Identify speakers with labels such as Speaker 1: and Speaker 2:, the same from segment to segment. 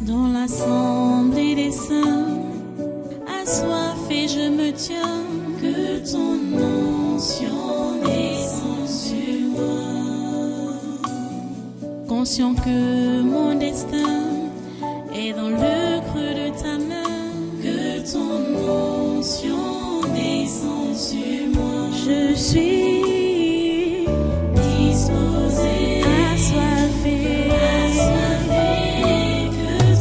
Speaker 1: Dans l'assemblée des saints, assoiffé je me tiens, que ton onction descende sur moi. Conscient que mon destin est dans le creux de ta main, que ton onction descende sur moi. Je suis disposé, assoiffé, que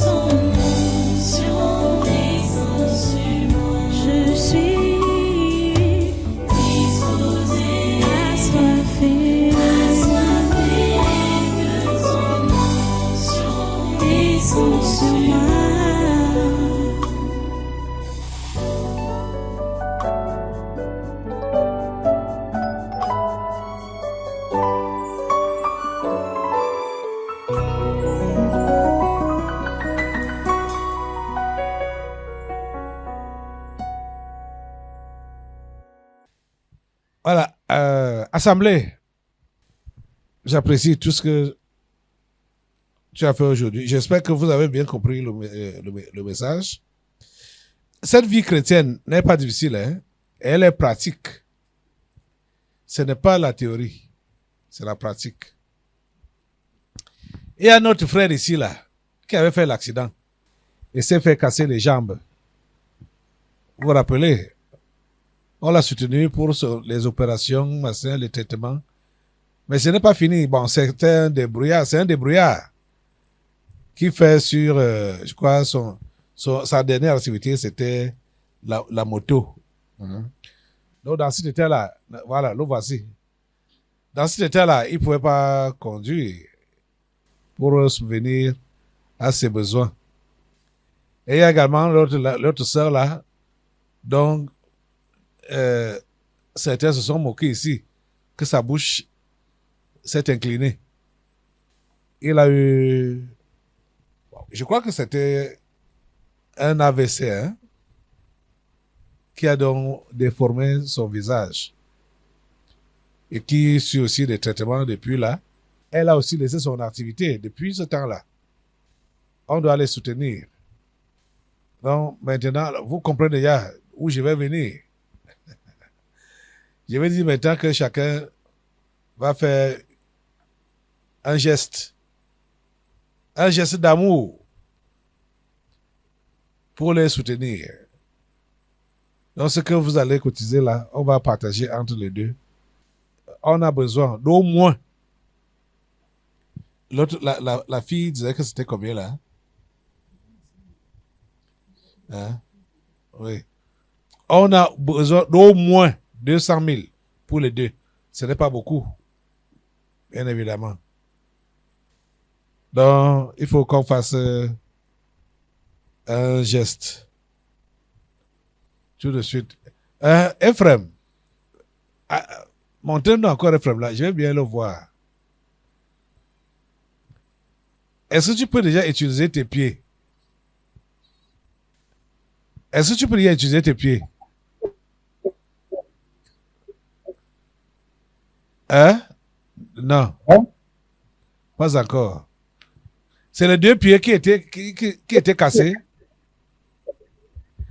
Speaker 1: ton onction descende sur moi. Je suis disposé, assoiffé, que ton onction descende sur moi.
Speaker 2: Voilà, Assemblée, j'apprécie tout ce que tu as fait aujourd'hui. J'espère que vous avez bien compris le message. Cette vie chrétienne n'est pas difficile, hein? Elle est pratique. Ce n'est pas la théorie, c'est la pratique. Il y a notre frère ici, là, qui avait fait l'accident et s'est fait casser les jambes. Vous vous rappelez? On l'a soutenu pour les opérations, les traitements. Mais ce n'est pas fini. Bon, c'est un débrouillard. C'est un débrouillard qui fait sur, je crois, sa dernière activité, c'était la moto. Donc, dans cet état-là, voilà, le voici. Dans cet état-là, il ne pouvait pas conduire pour subvenir à ses besoins. Et il y a également l'autre sœur là, donc, certains se sont moqués ici que sa bouche s'est inclinée. Il a eu, je crois que c'était un AVC, hein, qui a donc déformé son visage et qui suit aussi des traitements depuis là. Elle a aussi laissé son activité depuis ce temps-là. On doit les soutenir. Donc maintenant, vous comprenez déjà où je vais venir. Je vais dire maintenant que chacun va faire un geste d'amour pour les soutenir. Donc, ce que vous allez cotiser là, on va partager entre les deux. On a besoin d'au moins. La fille disait que c'était combien là? Hein? Oui. On a besoin d'au moins 200 000 pour les deux. Ce n'est pas beaucoup, bien évidemment. Donc, il faut qu'on fasse un geste. Tout de suite. Ephraim, montrez-nous encore Ephraim là. Je vais bien le voir. Est-ce que tu peux déjà utiliser tes pieds? Est-ce que tu peux déjà utiliser tes pieds? Hein? Non. Pas encore. C'est les deux pieds qui étaient cassés.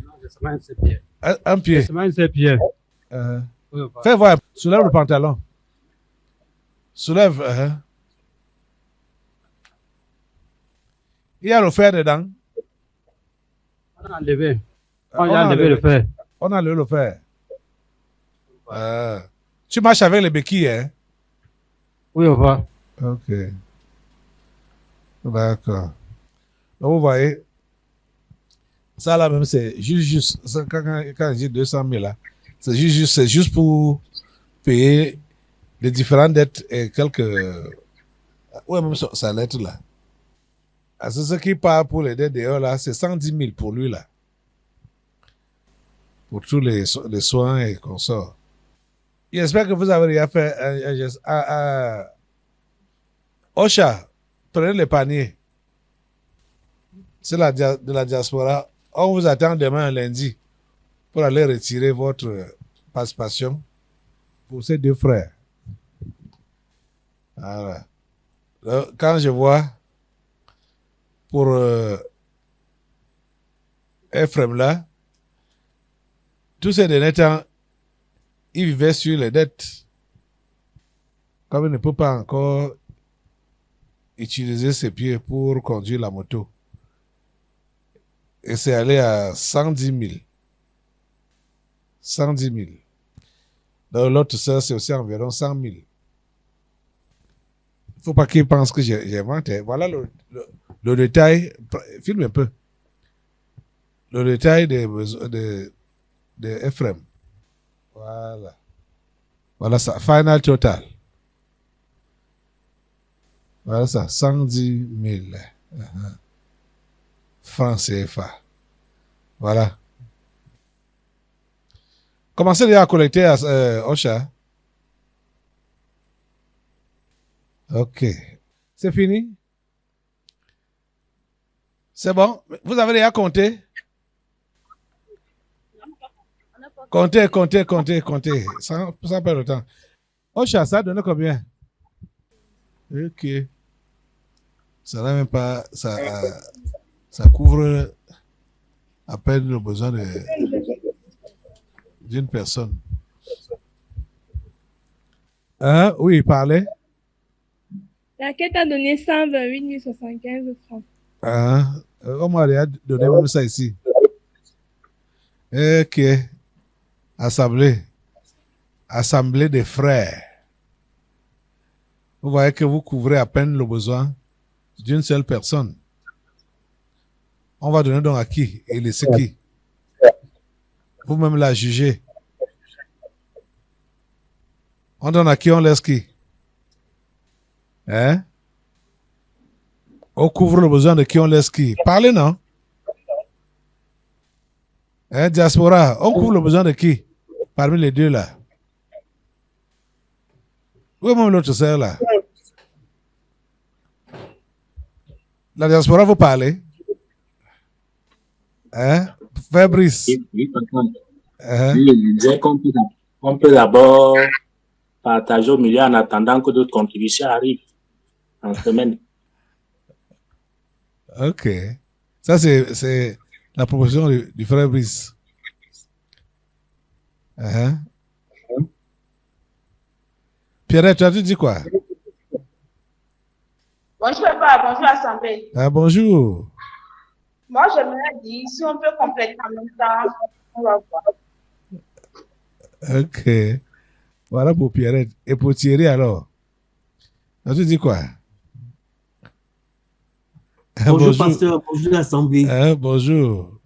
Speaker 3: Non, c'est seulement un seul pied.
Speaker 2: Un pied.
Speaker 3: C'est seulement un seul pied.
Speaker 2: Fais voir. Soulève le pantalon. Soulève. Il y a le fer dedans.
Speaker 3: On a enlevé. On a enlevé le fer.
Speaker 2: On a enlevé le fer. Tu marches avec les béquilles, hein?
Speaker 3: Oui, au revoir.
Speaker 2: Ok. D'accord. Donc, vous voyez, ça là même, c'est juste quand je dis 200 000 là, c'est juste pour payer les différentes dettes et quelques. Ouais, même sa lettre là. Ah, c'est ce qui part pour les dettes d'ailleurs là, c'est 110 000 pour lui là. Pour tous les soins et consorts. J'espère que vous avez déjà fait un geste. Ocha, prenez les paniers. C'est de la diaspora. On vous attend demain lundi pour aller retirer votre participation pour ces deux frères. Voilà. Donc, quand je vois pour Ephraim là, tous ces derniers temps, il vivait sur les dettes. Comme il ne peut pas encore utiliser ses pieds pour conduire la moto. Et c'est allé à 110 000. 110 000. Donc l'autre sœur, c'est aussi environ 100 000. Il ne faut pas qu'il pense que j'ai inventé. Voilà le détail. Filme un peu. Le détail des besoins de Ephraim. Voilà. Voilà ça. Final total. Voilà ça. 110 000 francs CFA. Voilà. Commencez déjà à collecter à Ocha. Ok. C'est fini? C'est bon? Vous avez déjà compté? Comptez. Sans perdre de temps. Ocha, ça donne combien? Ok. Ça n'a même pas. Ça couvre à peine le besoin d'une personne. Hein? Oui, parlez.
Speaker 4: La quête a donné 128 075 francs.
Speaker 2: Hein? On m'a déjà donné même ça ici. Ok. Assemblée des frères. Vous voyez que vous couvrez à peine le besoin d'une seule personne. On va donner donc à qui et laisser qui? Vous-même la jugez. On donne à qui, on laisse qui? Hein? On couvre le besoin de qui, on laisse qui? Parlez, non? Hein, diaspora, on couvre le besoin de qui? Parmi les deux là. Où est même l'autre sœur là? La diaspora, vous parlez? Hein? Fabrice.
Speaker 5: Oui, patron.
Speaker 2: Hein?
Speaker 5: Oui, je disais qu'on peut d'abord partager au milieu en attendant que d'autres contributions arrivent en semaine.
Speaker 2: Ok. Ça, c'est la proposition du frère Brice. Hein? Pierrette, tu as dit quoi?
Speaker 6: Bonjour, papa. Bonjour, Assemblée.
Speaker 2: Ah, bonjour.
Speaker 6: Moi, j'aimerais dire, si on peut compléter en même temps, on va voir.
Speaker 2: Ok. Voilà pour Pierrette. Et pour Thierry, alors? Tu as dit quoi?
Speaker 7: Bonjour, pasteur. Bonjour, l'Assemblée.
Speaker 2: Hein, bonjour.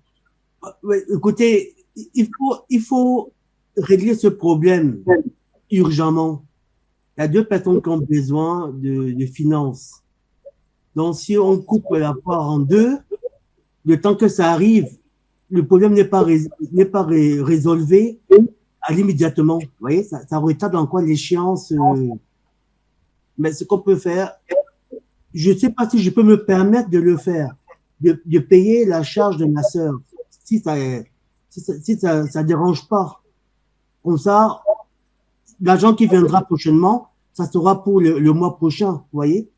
Speaker 7: Ouais, écoutez, il faut régler ce problème urgemment. Il y a deux personnes qui ont besoin de finances. Donc, si on coupe la poire en deux, le temps que ça arrive, le problème n'est pas résolu à l'immédiatement. Vous voyez, ça retarde encore l'échéance. Mais ce qu'on peut faire, je ne sais pas si je peux me permettre de le faire, de payer la charge de ma sœur, si ça dérange pas. Comme ça, l'argent qui viendra prochainement, ça sera pour le mois prochain, vous voyez?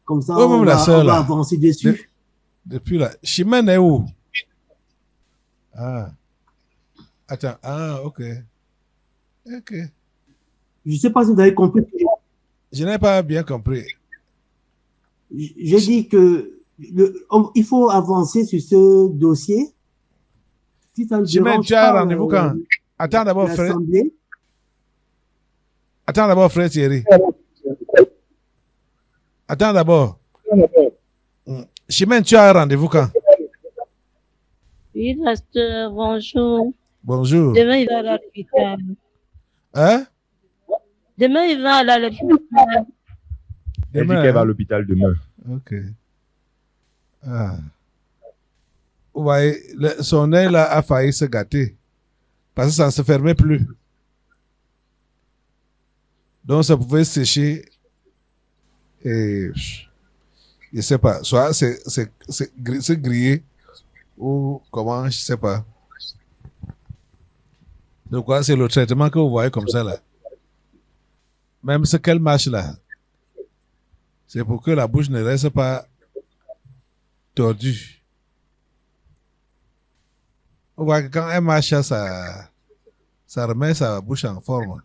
Speaker 7: Comme ça, on va avancer dessus.
Speaker 2: Depuis là. Chimène est où? Ah. Attends. Ah, ok. Ok.
Speaker 7: Je ne sais pas si vous avez compris.
Speaker 2: Je n'ai pas bien compris.
Speaker 7: J'ai dit que il faut avancer sur ce dossier. Si ça ne
Speaker 2: Chimène, tu as rendez-vous quand? Attends d'abord, frère. Attends d'abord, frère Thierry. Attends d'abord. Chimène, tu as un rendez-vous quand?
Speaker 1: Oui, pasteur, bonjour.
Speaker 2: Bonjour.
Speaker 1: Demain, il va à l'hôpital.
Speaker 2: Hein?
Speaker 1: Demain, il va à l'hôpital.
Speaker 8: Elle dit qu'elle va à l'hôpital demain.
Speaker 2: Ok. Ah. Vous voyez, son œil là a failli se gâter. Parce que ça ne se fermait plus. Donc, ça pouvait sécher. Et je ne sais pas. Soit c'est grillé. Ou comment, je ne sais pas. Donc, c'est le traitement que vous voyez comme ça là. Même ce qu'elle mâche là. C'est pour que la bouche ne reste pas tordue. On voit que quand elle marche, ça remet sa bouche en forme.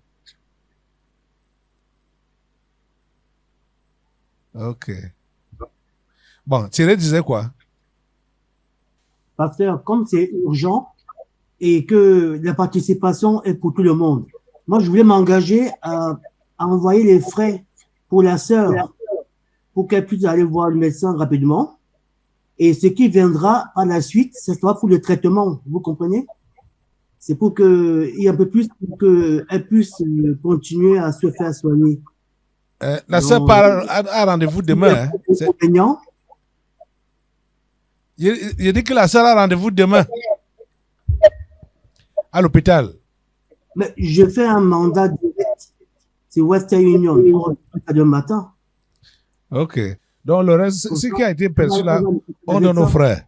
Speaker 2: Ok. Bon, Thierry disait quoi?
Speaker 7: Pasteur, comme c'est urgent et que la participation est pour tout le monde, moi, je voulais m'engager à envoyer les frais pour la sœur pour qu'elle puisse aller voir le médecin rapidement. Et ce qui viendra par la suite, ce sera pour le traitement. Vous comprenez? C'est pour qu'il y ait un peu plus, pour qu'elle puisse continuer à se faire soigner.
Speaker 2: La sœur part à rendez-vous demain. Hein. Il dit que la sœur a rendez-vous demain à l'hôpital.
Speaker 7: Mais je fais un mandat direct. C'est Western Union pour demain matin.
Speaker 2: Ok. Donc le reste, ce qui a été perçu là, on donne aux frères.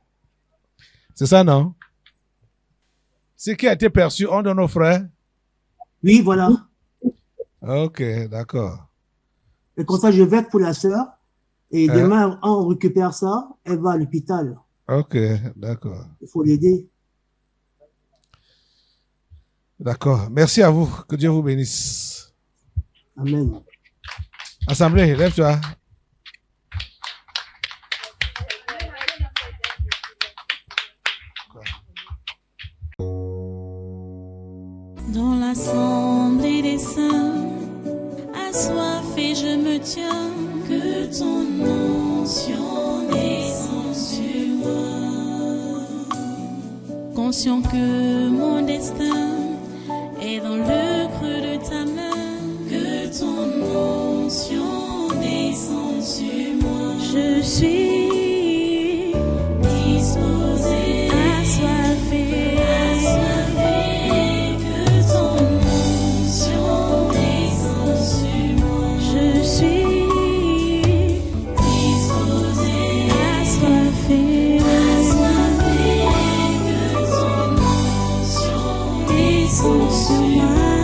Speaker 2: C'est ça, non? Ce qui a été perçu, on donne aux frères?
Speaker 7: Oui, voilà.
Speaker 2: Ok, d'accord.
Speaker 7: Et comme ça, je vais pour la sœur. Et demain, on récupère ça, elle va à l'hôpital.
Speaker 2: Ok, d'accord.
Speaker 7: Il faut l'aider.
Speaker 2: D'accord. Merci à vous. Que Dieu vous bénisse.
Speaker 7: Amen.
Speaker 2: Assemblée, lève-toi.
Speaker 9: Dans l'assemblée des saints, assoiffé je me tiens, que ton onction descende sur moi. Conscient que mon destin est dans le creux de ta main, que ton onction descende sur moi. Je suis disposé, assoiffé, que ton onction descende sur moi. Je suis disposé, assoiffé, que ton onction descende sur moi.